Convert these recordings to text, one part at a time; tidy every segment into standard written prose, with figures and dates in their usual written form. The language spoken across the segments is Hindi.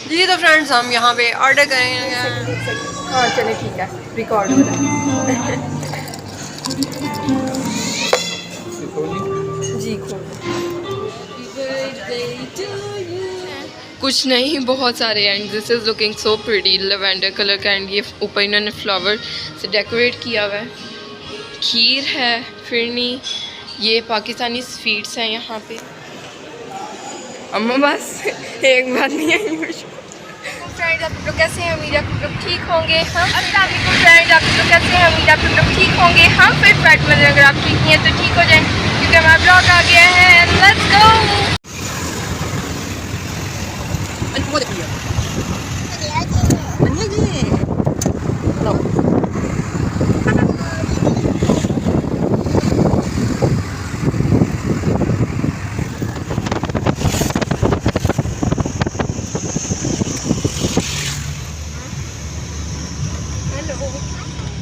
जी तो फ्रेंड्स हम यहाँ पे ऑर्डर करेंगे। हाँ चले ठीक है, रिकॉर्ड हो रहा है। जी खोल। कुछ नहीं, बहुत सारे and this is looking so pretty, lavender colour का। एंड ये ऊपर इन्होंने फ्लावर से डेकोरेट किया हुआ है। खीर है, फिरनी, ये पाकिस्तानी स्वीट्स हैं यहाँ पे। अम्मा बस एक बात नहीं आई मुझे। फ्रेंड्स आप लोग कैसे हैं? उम्मीद आप लोग ठीक होंगे। हम अस्सलाम वालेकुम फ्रेंड्स, आप लोग कैसे हैं? उम्मीद आप लोग ठीक होंगे। हम फिर फ्लैट में, अगर आप ठीक नहीं हैं तो ठीक हो जाएं, क्योंकि हमारा ब्लॉग आ गया है। Let's go.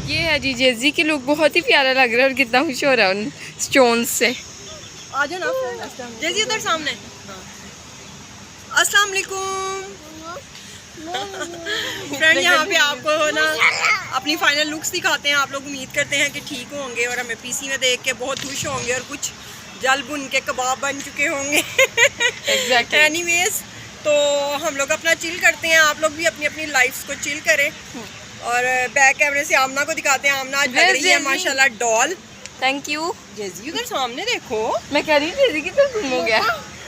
ये है जी जेजी की लुक, बहुत ही प्यारा लग रहा है और कितना खुश हो रहा है उन स्टोन्स से। आ जाओ ना जैसे उधर सामने। अस्सलाम वालेकुम फ्रेंड, यहाँ पे आपको ना अपनी फाइनल लुक्स दिखाते हैं। आप लोग उम्मीद करते हैं कि ठीक होंगे और हमें पीसी में देख के बहुत खुश होंगे और कुछ जल बुन के कबाब बन चुके होंगे। Exactly. एनीवेज तो हम लोग अपना चिल करते हैं, आप लोग भी अपनी अपनी लाइफ्स को चिल करें। और बैक कैमरे से आमना को दिखाते हैं। आमना आज लग रही है माशाल्लाह डॉल। Thank you. जेजी उधर सामने देखो। मैं कह रही थी जेजी की तो गुम हो गया।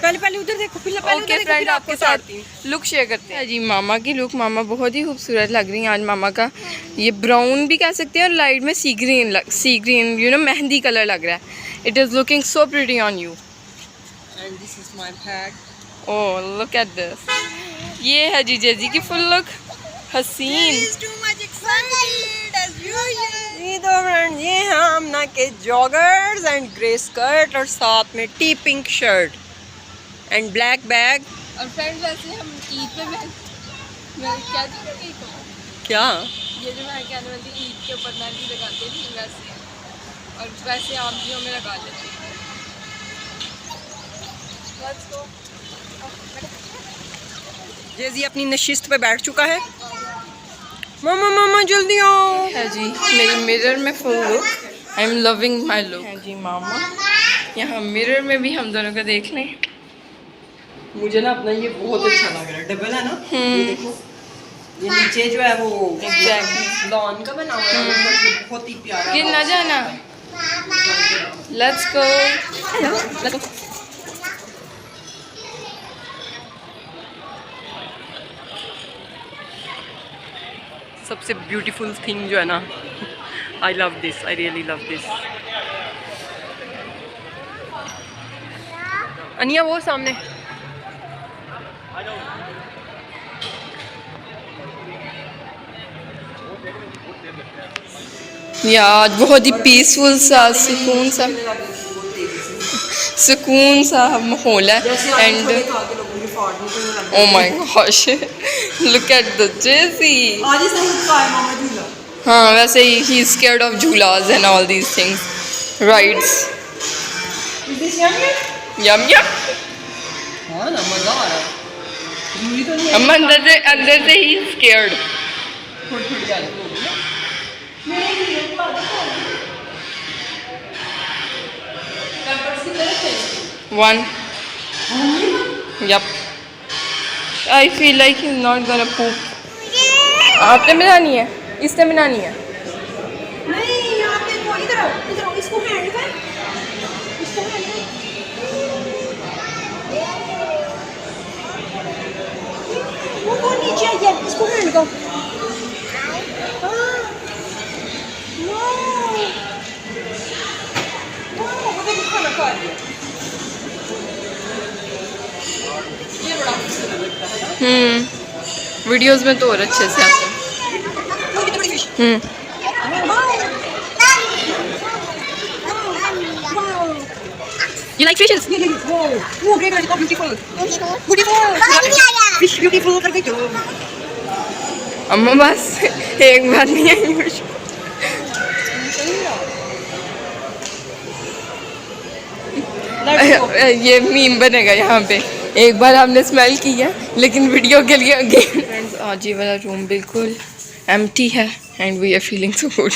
पहले उधर देखो, ओके फ्रेंड, आपके साथ लुक शेयर करते हैं जी। मामा की लुक, मामा बहुत ही खूबसूरत लग रही हैं आज। मामा का ये ब्राउन भी कह सकते हैं और लाइट में sea green you know mehndi colour लग रहा है। It is looking so pretty on you. And this is my bag. Oh look at this. ये है जी जेजी की फुल लुक, हसीन। ये हैं आमना के जॉगर्स एंड ग्रे स्कर्ट और साथ में T pink shirt and black bag. और फ्रेंड्स वैसे हम ईद पे मैं क्या थी क्या ये जो मैं कहने वाली थी, ईद के ऊपर मेहंदी लगाते थे वैसे, और वैसे आमदियों में लगा लेते हैं। Let's go. जेजी अपनी नशिस्त पे बैठ चुका है। मामा मामा जल्दी आओ। है जी मेरी मिरर में full look, I am loving my look. है जी मामा, यहाँ मिरर में भी हम दोनों को देख लें। मुझे ना अपना ये बहुत अच्छा लग रहा है, डबल है ना। ये देखो, ये नीचे जो है वो लॉन का बना हुआ है, ये बहुत ही प्यारा। कि ना जाना। Let's go. सबसे ब्यूटीफुल थिंग जो है ना, I love this, I really love this. अनिया वो सामने। यार बहुत ही पीसफुल सा, सुकून सा माहौल है। And oh my gosh, look at the JC. हाँ वैसे ही is scared of jhulas and all these things, rides. Yum yum. हाँ ना, मजा आ रहा है। हम अंदर से ही scared. One. Yup. I feel like he's not gonna poop. आपने बनानी है, इसने बनानी है। नहीं, आप देखो, इधर आओ, इसको हैंड कर, इसको हैंड कर। वो नीचे आई है, इसको हैंड कर। हाँ, वो देखो खाना खा रही है। ये बड़ा खूबसूरत लगता है ना। वीडियोस में तो और अच्छे से आते हैं। You like fishes? Whoa, great, beautiful. Fish beautiful कर गई। अम्मा बस एक बात नहीं आई मुझे। ये मीम बनेगा यहाँ पे। एक बार हमने स्मेल की है लेकिन वीडियो के लिए अगेन। फ्रेंड्स आज ये वाला रूम बिल्कुल एम्प्टी है and we are feeling so good.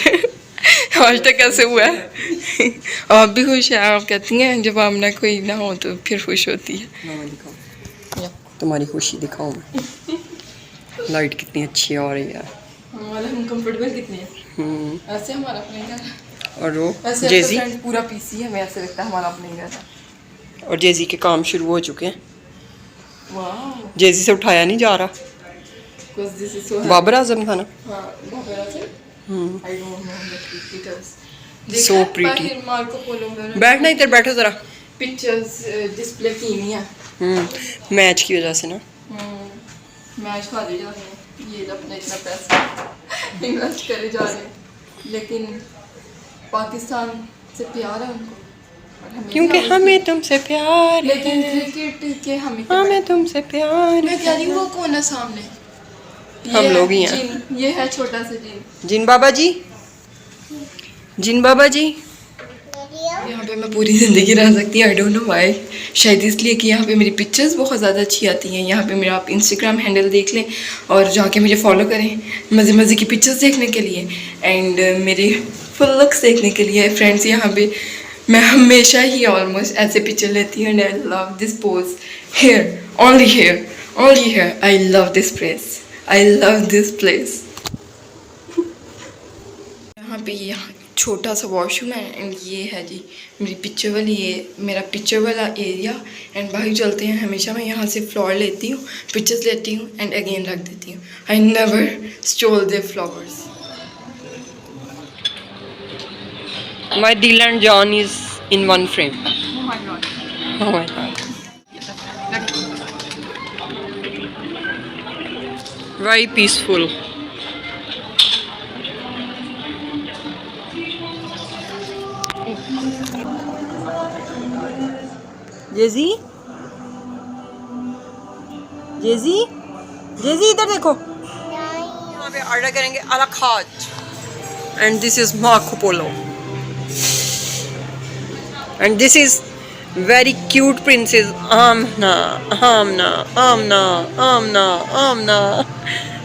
आज तक कैसे हुआ है? आप भी खुश हैं? आप कहती हैं जब आमना कोई ना हो तो फिर खुश होती है। तुम्हारी खुशी दिखाऊं मैं। लाइट कितनी अच्छी आ रही है। हम कंफर्टेबल कितने हैं। ऐसे हमारा अपने घर और वो ऐसे जेजी पूरा पीसी है, हमें ऐसे लगता है हमारा अपने घर है। और जेजी के काम शुरू हो चुके हैं। वाह जेजी से उठाया नहीं जा रहा। Because this is so Babar Azam था ना। हाँ Babar Azam. I don't know what it is. So pretty. Marco Polo में बैठना इधर, बैठो जरा। पिक्चर्स डिस्प्ले की नहीं है। मैच की वजह से ना। मैच हारे जा रहे हैं, ये अपना इतना पैसा इन्वेस्ट करे जा रहे हैं, लेकिन पाकिस्तान से प्यार है उनको और हमें क्योंकि हमें तुमसे प्यार लेकिन है, क्रिकेट के हमें तुमसे प्यार मैं है। कह रही हूँ वो कौन है सामने? हम ये लोग ही है हैं। जिन, ये है छोटा सा जिन। जिन बाबा जी, जिन बाबा जी। यहाँ पे मैं पूरी ज़िंदगी रह सकती आई डोंट नो व्हाई। शायद इसलिए कि यहाँ पे मेरी पिक्चर्स बहुत ज़्यादा अच्छी आती हैं। यहाँ पे मेरा आप इंस्टाग्राम हैंडल देख लें और जाके मुझे फॉलो करें मज़े मज़े की पिक्चर्स देखने के लिए एंड मेरे फुल लुक्स देखने के लिए। फ्रेंड्स यहाँ पे मैं हमेशा ही ऑलमोस्ट ऐसे पिक्चर लेती हूँ and I love this pose. Here only here. I love this place, I love this place. यहाँ पे यहाँ छोटा सा वॉशरूम है एंड ये है जी मेरी पिक्चर वाली, ये मेरा पिक्चर वाला एरिया एंड बाहर चलते हैं। हमेशा मैं यहाँ से फ्लावर लेती हूँ, पिक्चर्स लेती हूँ एंड अगेन रख देती हूँ। I never stole their flowers. My Dylan and John is in one frame. Oh my god. Oh my god. Very peaceful. JG, JG, JG इधर देखो। यहाँ पे ऑर्डर करेंगे अलाखाज and this is Marco Polo and this is very cute princess Amna, Amna, Amna, Amna, Amna,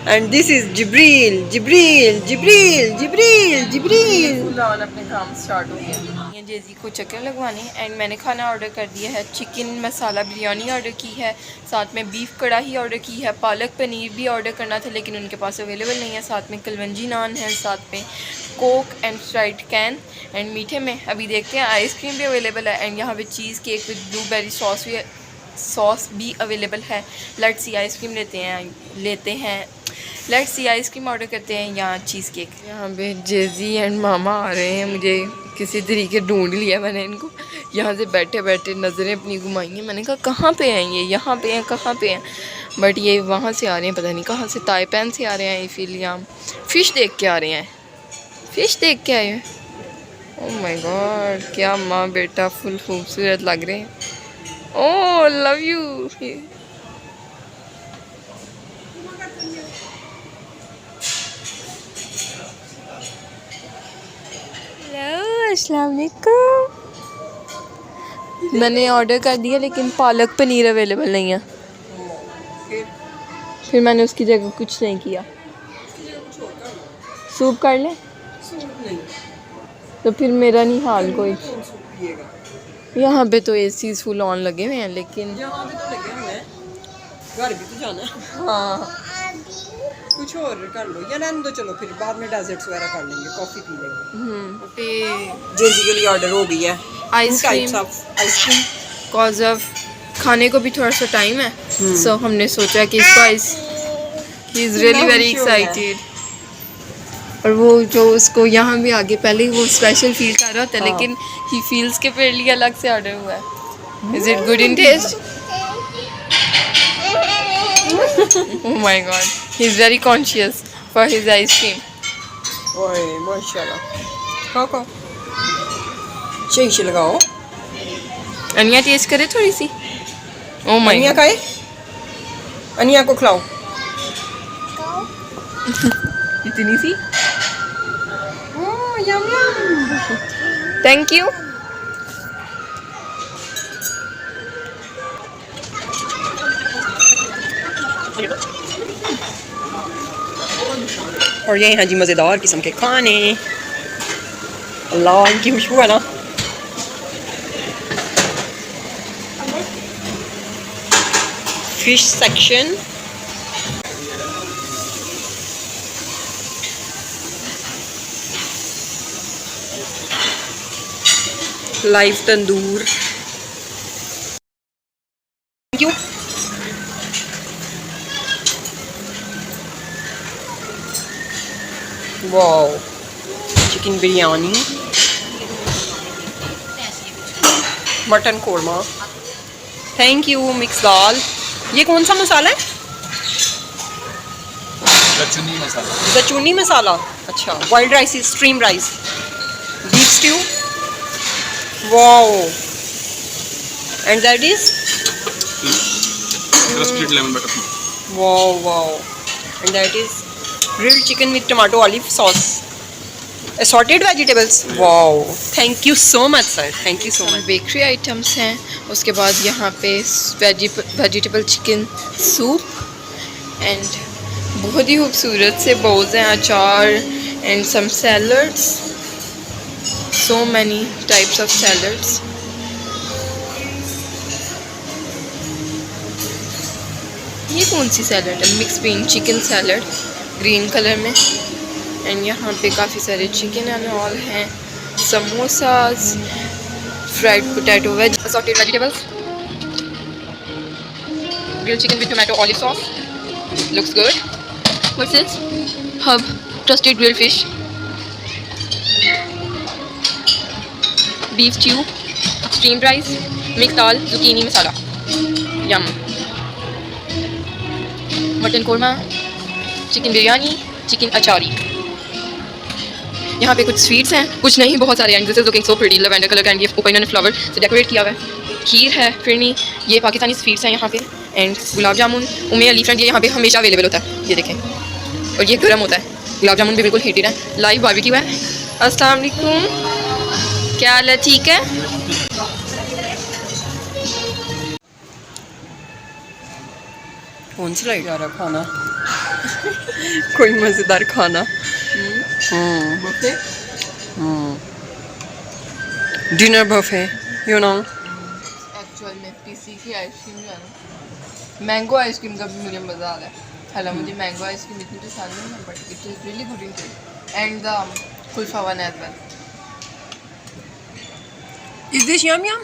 and this is Jibril, Jibril, Jibril, Jibril, Jibril. फुलान अपने काम स्टार्ट हो गया। ये जेजी को चक्कर लगवाने एंड मैंने खाना ऑर्डर कर दिया है। चिकन मसाला बिरयानी ऑर्डर की है, साथ में बीफ कढ़ाई ऑर्डर की है, पालक पनीर भी ऑर्डर करना था लेकिन उनके पास अवेलेबल नहीं है, साथ में कलवंजी नान है, साथ में Coke and Sprite can and मीठे में अभी देखते हैं आइसक्रीम भी अवेलेबल है एंड यहाँ पे cheese cake with blueberry sauce भी अवेलेबल है। लेट्स सी आइसक्रीम लेते हैं लेट्स सी आइसक्रीम ऑर्डर करते हैं या चीज़ केक। यहाँ पे जेजी एंड मामा आ रहे हैं, मुझे किसी तरीके ढूंढ लिया मैंने इनको। यहाँ से बैठे बैठे नज़रें अपनी घुमाई हैं, मैंने कहा कहाँ पे हैं ये, यहाँ पे हैं, कहाँ पे हैं, बट ये वहाँ से आ रहे हैं, पता नहीं कहाँ से, ताइपैन से आ रहे हैं। फील यहाँ फ़िश देख के आ रहे हैं, फ़िश देख के आए हैं। ओह माय गॉड, क्या माँ बेटा फुल खूबसूरत लग रहे हैं। ओह लव यू। हेलो अस्सलाम वालेकुम। मैंने ऑर्डर कर दिया लेकिन पालक पनीर अवेलेबल नहीं है, फिर मैंने उसकी जगह कुछ नहीं किया। सूप कर लें तो फिर मेरा नहीं हाल कोई। यहाँ पे तो एसी फुल ऑन लगे हुए हैं लेकिन यहाँ पे तो लगे हुए हैं, घर भी तो जाना है। हाँ कुछ और कर लो या रहने दो, चलो फिर बाद में डेजर्ट्स वगैरह कर लेंगे, कॉफ़ी पी लेंगे। पे जेजी के लिए ऑर्डर हो गई है आइसक्रीम आइसक्रीम। कॉज ऑफ खाने को भी थोड़ा सा टाइम है, सो हमने सोचा कि इसको he is really very excited. और वो जो उसको यहाँ भी आगे पहले ही वो स्पेशल फील कर रहा होता है लेकिन ही फील्स के पेड़ लिए अलग से ऑर्डर हुआ है। Is it good in taste? Oh my God, he is very conscious for his ice cream. ओए माशाल्लाह, खाओ खाओ, सही से लगाओ। अनिया टेस्ट करे थोड़ी सी। ओह माय अनिया गॉड, खाए, अनिया को खिलाओ। इतनी सी। ओह यम यम, थैंक यू। और ये हैं जी मज़ेदार किस्म के खाने। अल्लाह इनकी खुशबू है ना। Fish section, live tandoor. Thank you. Wow, chicken biryani, mutton korma, thank you. Mix dal. ये कौन सा मसाला है? दचुनी मसाला। दचूनी मसाला। अच्छा, wild rice, stream rice, beef stew. Wow, and that is Crusted lemon butter. wow wow, and that is grilled chicken with tomato olive sauce, assorted vegetables. Wow, thank you so much sir, thank you so much. Bakery items हैं। उसके बाद यहाँ पे वेजिटेबल चिकन सूप एंड बहुत ही खूबसूरत से बाउल्स हैं, achar and some salads, so many types of salads. ये कौन सी सैलड है? Mix bean chicken salad green colour में। एंड यहाँ पे काफ़ी सारे चिकन एंड ऑल हैं, samosas, fried potato, veg assorted vegetables, grilled chicken with tomato olive sauce, looks good. What's this? Herb toasted grilled fish, beef stew, steamed rice, mix dal, zucchini masala, yum, mutton korma, chicken biryani, chicken achari. यहाँ पे कुछ स्वीट्स हैं, कुछ नहीं, बहुत सारे हैं। This is looking so pretty, lavender colour का, एंड ये ऊपर इन्होंने फ्लावर से डेकोरेट किया हुआ है। खीर है, फिरनी, ये पाकिस्तानी स्वीट्स हैं यहाँ पे, and gulab jamun, Umme Ali friend, ये यहाँ पे हमेशा अवेलेबल होता है, ये देखें, और ये गर्म होता है। गुलाब जामुन भी बिल्कुल हीटेड है। लाइव बारबेक्यू है। अस्सलाम वालेकुम, क्या हाल है? ठीक है। कौन सी लाइट आ रहा खाना? कोई मज़ेदार खाना। Dinner buffet, you know. Actual में पीसी की आइसक्रीम जो है ना, मैंगो आइसक्रीम का भी मुझे मज़ा आ रहा है। हालांकि मुझे मैंगो आइसक्रीम इतनी पसंद नहीं है, but it is really good in taste, and the kulfa one as well. Is this yum yum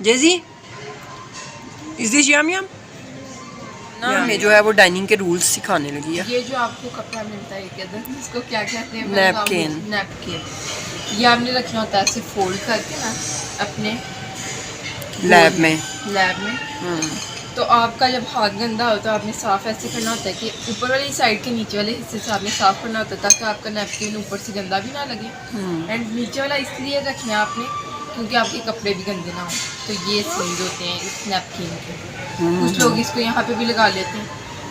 JG? Is this yum yum? ना हमें जो है वो डाइनिंग के रूल्स सिखाने लगी है। ये जो आपको कपड़ा मिलता है क्या, इसको क्या कहते हैं? नैपकिन। नैपकिन। ये आपने रखना होता है ऐसे फोल्ड करके ना अपने लैब में। तो आपका जब हाथ गंदा हो तो आपने साफ़ ऐसे करना होता है कि ऊपर वाली साइड के नीचे वाले हिस्से से आपने साफ़ करना होता है, ताकि आपका नैपकिन ऊपर से गंदा भी ना लगे। एंड नीचे वाला इसलिए रखना है आपने क्योंकि आपके कपड़े भी गंदे ना हो। तो ये सीन्स होते हैं इस नैपकिन के। कुछ लोग इसको यहाँ पे भी लगा लेते हैं,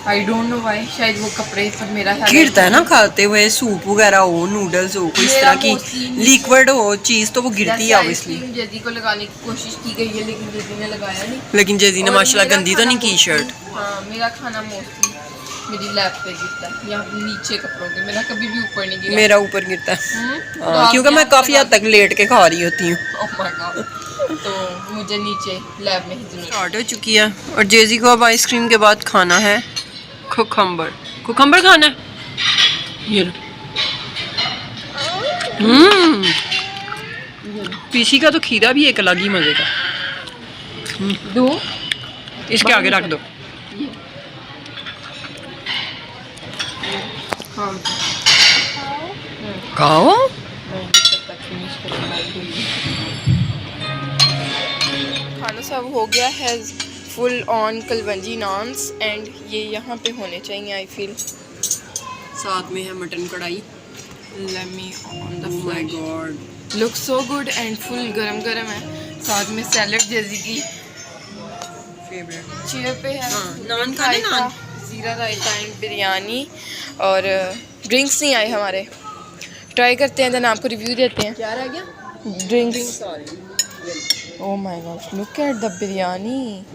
आई डोंट नो वाई, शायद वो कपड़े पर मेरा गिरता है ना खाते हुए, सूप वगैरह हो, नूडल्स हो, कोई इस तरह की लिक्विड हो चीज़, तो वो गिरती है ऑब्वियसली। जेदी को लगाने की कोशिश की गई है, लेकिन जेदी ने लगाया नहीं। लेकिन जेदी ने माशाल्लाह गंदी तो नहीं की शर्ट। हाँ, मेरा खाना मोस्टली मेरी लैप पे गिरता है या नीचे कपड़ों के, मेरा कभी भी ऊपर नहीं गिरा। मेरा ऊपर गिरता है। तो हाँ, क्योंकि मैं काफ़ी हद तक लेट के खा रही होती हूँ। ओह माय गॉड, तो मुझे नीचे लैब में ही जरूरत। स्टार्ट हो चुकी है और जेजी को अब आइसक्रीम के बाद खाना है कुकम्बर। कुकम्बर खाना है ये। पीसी का तो खीरा भी एक अलग ही मजे का। दो इसके आगे रख दो। हाँ खाओ। खाना सब हो गया है, full on kalonji naans, and ये यहाँ पे होने चाहिए आई फील। साथ में है मटन कढ़ाई। Let me on the oh my God, look so good, and full गरम गरम है। साथ में सैलड जैसी की फेवरेट चेयर पे है। हाँ, नान खाने नान, ज़ीरा रायता एंड बिरयानी, और ड्रिंक्स नहीं आए हमारे। ट्राई करते हैं, देन आपको रिव्यू देते हैं। क्या रह गया? Drinks. Oh my God, look at the biryani,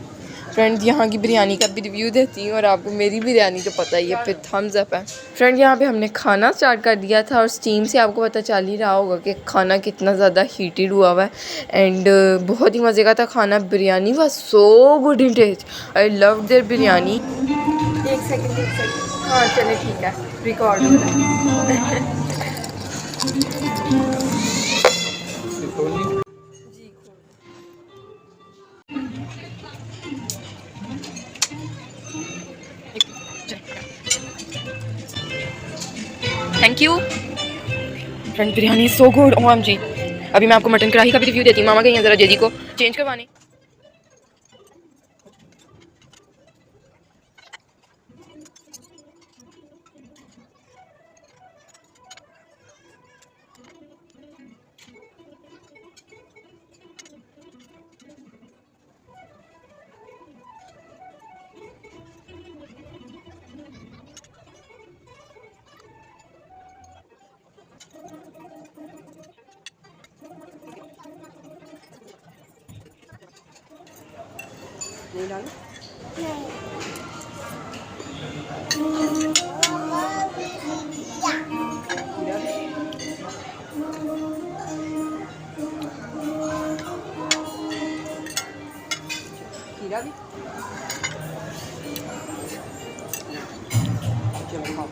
friend यहाँ की बिरयानी का भी रिव्यू देती हूँ और आपको मेरी बिरयानी तो पता ही है, फिर थम्स अप है। फ्रेंड यहाँ पे हमने खाना स्टार्ट कर दिया था और स्टीम से आपको पता चल ही रहा होगा कि खाना कितना ज़्यादा हीटेड हुआ हुआ है एंड बहुत ही मज़े का था खाना। Biryani was so good in taste, I love their biryani. एक सेकंड हाँ चले ठीक है, रिकॉर्ड हो रहा है। Thank you friend, biryani so good OMG। अभी मैं आपको मटन कढ़ाई का भी रिव्यू देती हूँ। मामा गई हैं ज़रा जेजी को चेंज करवाने। नहीं डालो। खीरा भी चलो खाओ।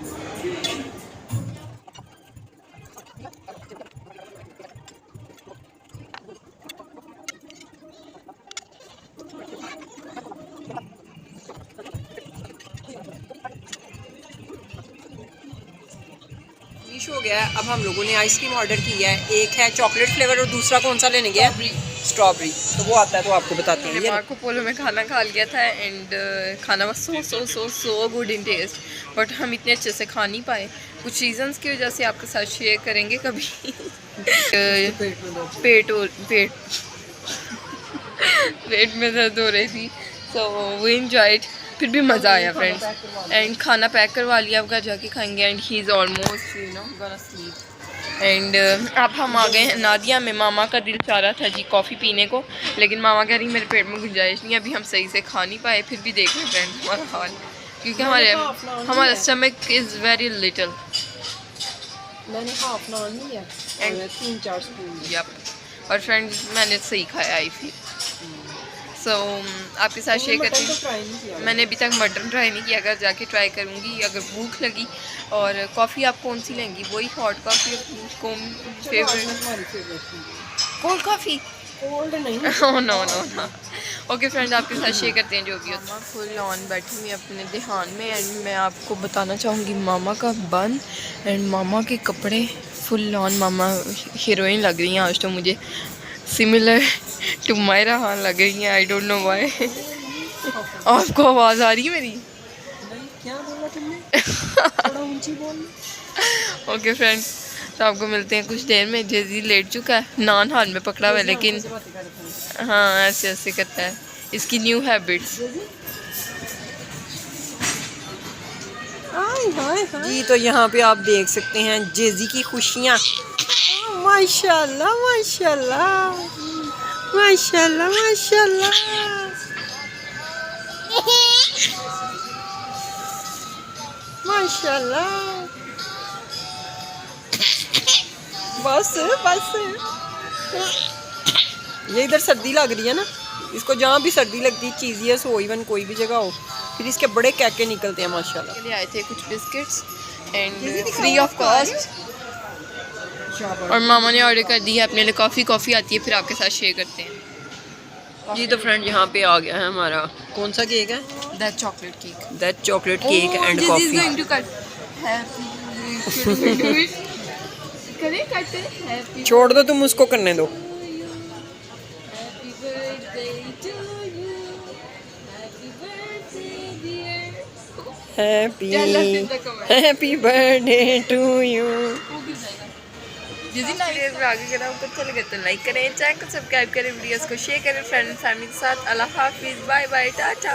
फिनिश हो गया है। अब हम लोगों ने आइसक्रीम ऑर्डर की है, एक है चॉकलेट फ्लेवर और दूसरा कौन सा लेने गया है? स्ट्रॉबेरी। तो वो आता है तो आपको बताते हैं। मार्को पोलो में खाना खा लिया था एंड खाना was so good in taste, but हम इतने अच्छे से खा नहीं पाए कुछ रीजंस की वजह से। आपके साथ शेयर करेंगे कभी। पेट में दर्द हो रही थी, सो वी एंजॉयड। फिर भी मज़ा आया फ्रेंड्स एंड खाना पैक करवा लिया, अब घर जाके खाएंगे and he is almost gonna sleep. And अब हम आ गए हैं नादिया में। मामा का दिल चाह रहा था जी कॉफ़ी पीने को, लेकिन मामा कह रही मेरे पेट में गुंजाइश नहीं है, अभी हम सही से खा नहीं पाए। फिर भी देख रहे फ्रेंड्स हमारा हाल, क्योंकि हमारा स्टमक इज़ वेरी लिटिल। मैंने हाफ नान लिया एंड 3-4 स्पून। यप, और फ्रेंड्स मैंने सही खाया आई फील। सो आपके साथ शेयर करती हूँ। मैंने अभी तक मटन ट्राई नहीं किया, अगर जाके ट्राई करूँगी अगर भूख लगी। और कॉफ़ी आप कौन सी लेंगी? वही हॉट कॉफ़ी कौन फेवरेट? Cold coffee? कोल्ड नहीं। Oh no no no. Okay friend, आपके साथ शेयर करते हैं जो भी होता है। फुल ऑन बैठी हुई अपने ध्यान में एंड मैं आपको बताना चाहूँगी मामा का बन एंड मामा के कपड़े फुल ऑन। मामा हीरोइन लग रही हैं आज तो, मुझे सिमिलर टू मायरा खान लग रही हैं, आई डोंट नो व्हाई। आपको आवाज़ आ रही है मेरी? क्या बोला तुमने? थोड़ा ऊंची बोल। ओके फ्रेंड्स, तो आपको मिलते हैं कुछ देर में। जेजी लेट चुका है, नान हाथ में पकड़ा हुआ है, लेकिन हाँ ऐसे ऐसे करता है, इसकी न्यू हैबिट्स। जी तो यहाँ पे आप देख सकते हैं जेजी की खुशियाँ। माशाल्लाह माशाल्लाह माशाल्लाह माशाल्लाह। माशाल्लाह। बस बस, ये इधर सर्दी लग रही है ना, इसको जहाँ भी सर्दी लगती है चीज़ियस हो इवन कोई भी जगह हो, फिर इसके बड़े कैके निकलते हैं माशाल्लाह। के लिए आए थे कुछ biscuits and free of cost, और मामा ने ऑर्डर कर दी है अपने लिए कॉफ़ी। कॉफ़ी आती है फिर आपके साथ शेयर करते हैं। जी तो फ्रेंड यहाँ पे आ गया है हमारा कौन सा केक है? That chocolate cake. That chocolate cake and coffee. छोड़ दो, तुम उसको करने दो। Happy birthday to you. जिस आगे करा आपको अच्छा लगे तो लाइक करें, चैनल को सब्सक्राइब करें, वीडियोस को शेयर करें फ्रेंड्स फैमिली के साथ। अल्लाह हाफिज़, बाय बाय, टाटा।